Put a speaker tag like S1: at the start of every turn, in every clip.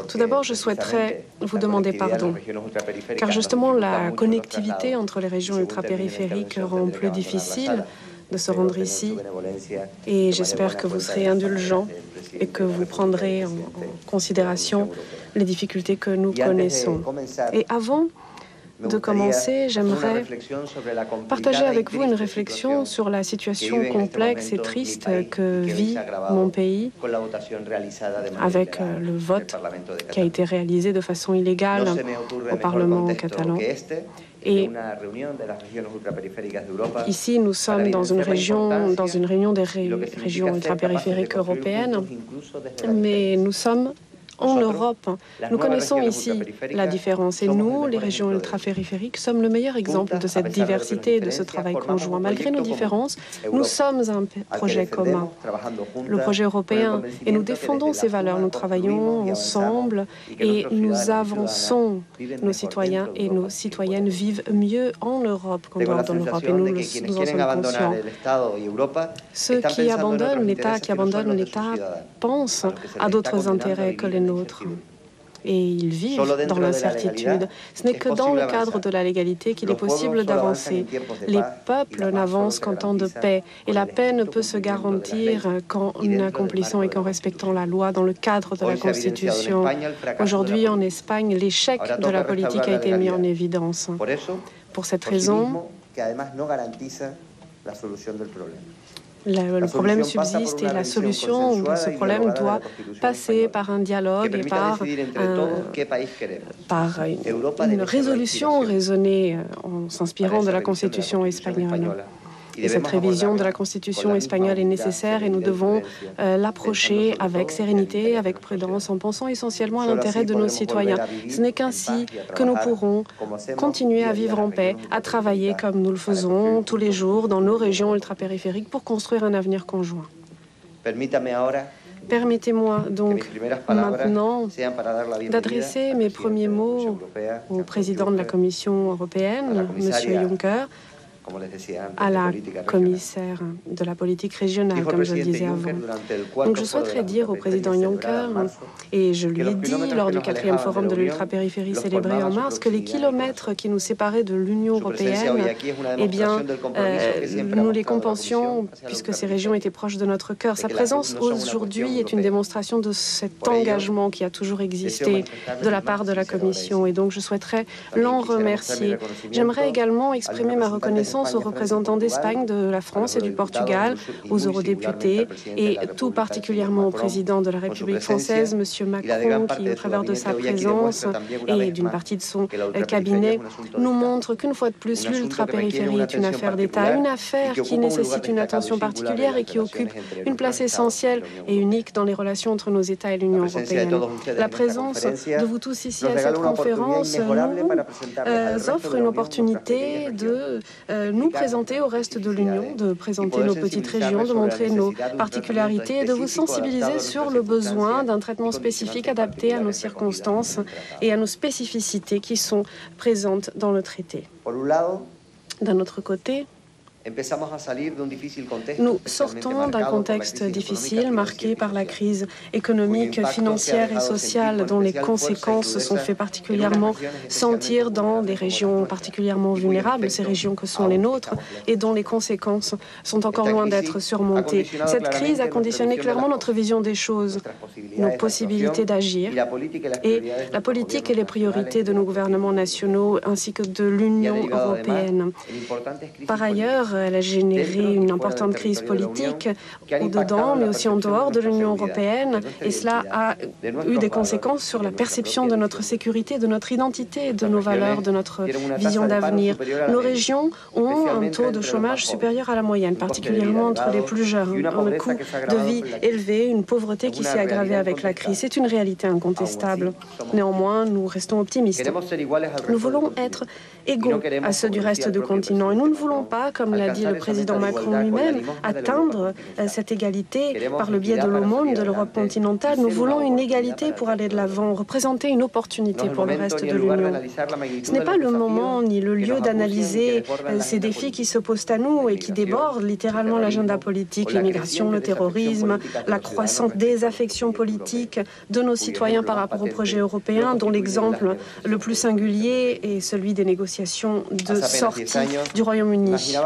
S1: Tout d'abord, je souhaiterais vous demander pardon, car justement la connectivité entre les régions ultrapériphériques rend plus difficile de se rendre ici, et j'espère que vous serez indulgents et que vous prendrez en considération les difficultés que nous connaissons. Et avant de commencer, j'aimerais partager avec vous une réflexion sur la situation complexe et triste que vit mon pays avec le vote qui a été réalisé de façon illégale au Parlement catalan. Et ici, nous sommes dans une réunion des régions ultrapériphériques européennes, mais nous sommes en Europe. Nous connaissons ici la différence et nous, les régions ultrapériphériques, sommes le meilleur exemple de cette diversité et de ce travail conjoint. Malgré nos différences, nous sommes un projet commun, le projet européen, et nous défendons ces valeurs. Nous travaillons ensemble et nous avançons. Nos citoyens et nos citoyennes vivent mieux en Europe qu'en dehors de l'Europe et nous en sommes conscients. Ceux qui abandonnent l'État, pensent à d'autres intérêts que les nôtres. Et ils vivent dans l'incertitude. Ce n'est que dans le cadre de la légalité qu'il est possible d'avancer. Les peuples n'avancent qu'en temps de paix. Et la paix ne peut se garantir qu'en accomplissant et qu'en respectant la loi dans le cadre de la Constitution. Aujourd'hui, en Espagne, l'échec de la politique a été mis en évidence. Pour cette raison, le problème subsiste et la solution de ce problème doit passer par un dialogue et par une résolution raisonnée en s'inspirant de la Constitution espagnole. Et cette révision de la Constitution espagnole est nécessaire et nous devons l'approcher avec sérénité, avec prudence, en pensant essentiellement à l'intérêt de nos citoyens. Ce n'est qu'ainsi que nous pourrons continuer à vivre en paix, à travailler comme nous le faisons tous les jours dans nos régions ultrapériphériques pour construire un avenir conjoint. Permettez-moi donc maintenant d'adresser mes premiers mots au président de la Commission européenne, M. Juncker, à la commissaire de la politique régionale, comme je le disais avant. Donc je souhaiterais dire au président Juncker, et je lui ai dit lors du 4e forum de l'ultrapériphérie célébré en mars, que les kilomètres qui nous séparaient de l'Union européenne, eh bien, nous les compensions puisque ces régions étaient proches de notre cœur. Sa présence aujourd'hui est une démonstration de cet engagement qui a toujours existé de la part de la Commission, et donc je souhaiterais l'en remercier. J'aimerais également exprimer ma reconnaissance aux représentants d'Espagne, de la France et du Portugal, aux eurodéputés et tout particulièrement au président de la République française, M. Macron, qui, au travers de sa présence et d'une partie de son cabinet, nous montre qu'une fois de plus, l'ultrapériphérie est une affaire d'État, une affaire qui nécessite une attention particulière et qui occupe une place essentielle et unique dans les relations entre nos États et l'Union européenne. La présence de vous tous ici à cette conférence nous offre une opportunité de nous présenter au reste de l'Union, de présenter nos petites régions, de montrer nos particularités et de vous sensibiliser sur le besoin d'un traitement spécifique adapté à nos circonstances et à nos spécificités qui sont présentes dans le traité. D'un autre côté, nous sortons d'un contexte difficile marqué par la crise économique, financière et sociale dont les conséquences se sont fait particulièrement sentir dans des régions particulièrement vulnérables, ces régions que sont les nôtres, et dont les conséquences sont encore loin d'être surmontées. Cette crise a conditionné clairement notre vision des choses, nos possibilités d'agir, et la politique et les priorités de nos gouvernements nationaux ainsi que de l'Union européenne. Par ailleurs, elle a généré une importante crise politique au-dedans, mais aussi en dehors de l'Union européenne. Et cela a eu des conséquences sur la perception de notre sécurité, de notre identité, de nos valeurs, de notre vision d'avenir. Nos régions ont un taux de chômage supérieur à la moyenne, particulièrement entre les plus jeunes, un coût de vie élevé, une pauvreté qui s'est aggravée avec la crise. C'est une réalité incontestable. Néanmoins, nous restons optimistes. Nous voulons être égaux à ceux du reste du continent et nous ne voulons pas, comme l'a dit le président Macron lui-même, atteindre cette égalité par le biais de l'aumône de l'Europe continentale. Nous voulons une égalité pour aller de l'avant, représenter une opportunité pour le reste de l'Union. Ce n'est pas le moment ni le lieu d'analyser ces défis qui se posent à nous et qui débordent littéralement l'agenda politique, l'immigration, le terrorisme, la croissante désaffection politique de nos citoyens par rapport au projet européen, dont l'exemple le plus singulier est celui des négociations de sortie du Royaume-Uni.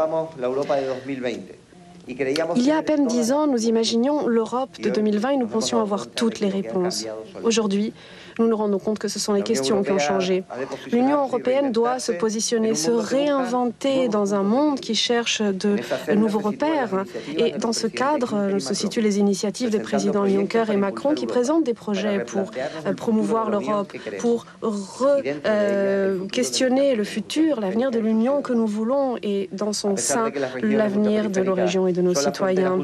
S1: Il y a à peine 10 ans, nous imaginions l'Europe de 2020 et nous pensions avoir toutes les réponses. Aujourd'hui, nous nous rendons compte que ce sont les questions qui ont changé. L'Union européenne doit se positionner, se réinventer dans un monde qui cherche de nouveaux repères. Et dans ce cadre se situent les initiatives des présidents Juncker et Macron qui présentent des projets pour promouvoir l'Europe, pour questionner le futur, l'avenir de l'Union que nous voulons et dans son sein l'avenir de nos régions et de nos citoyens.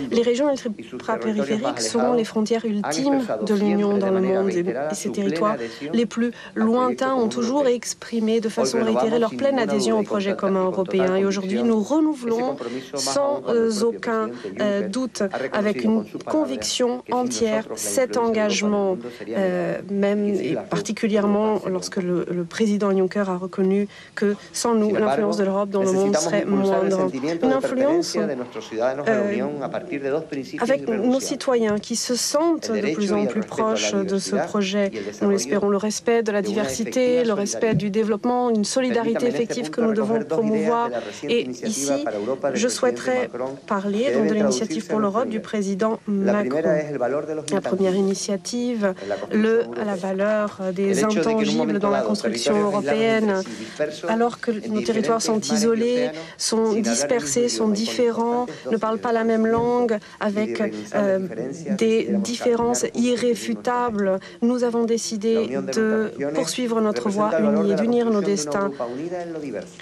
S1: Les régions ultra-périphériques seront les frontières ultimes de l'Union dans le monde. Et ces territoires les plus lointains ont toujours exprimé de façon réitérée leur pleine adhésion au projet commun européen. Et aujourd'hui, nous renouvelons sans aucun doute, avec une conviction entière, cet engagement, même et particulièrement lorsque le président Juncker a reconnu que sans nous, l'influence de l'Europe dans le monde serait moindre. Une influence avec nos citoyens qui se sentent de plus en plus proches de ce projet. Nous espérons le respect de la diversité, le respect du développement, une solidarité effective que nous devons promouvoir. Et ici, je souhaiterais parler donc de l'initiative pour l'Europe du président Macron. La première initiative, la valeur des intangibles dans la construction européenne. Alors que nos territoires sont isolés, sont dispersés, sont différents, ne parlent pas la même langue, avec des différences irréfutables, nous avons décidé de poursuivre notre voie unie et d'unir nos destins.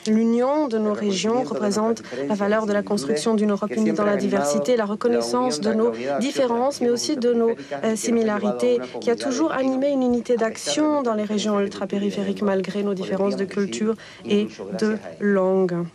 S1: L'union de nos régions représente la valeur de la construction d'une Europe unie dans la diversité, la reconnaissance de nos différences, mais aussi de nos similarités, qui a toujours animé une unité d'action dans les régions ultra-périphériques malgré nos différences de culture et de langue.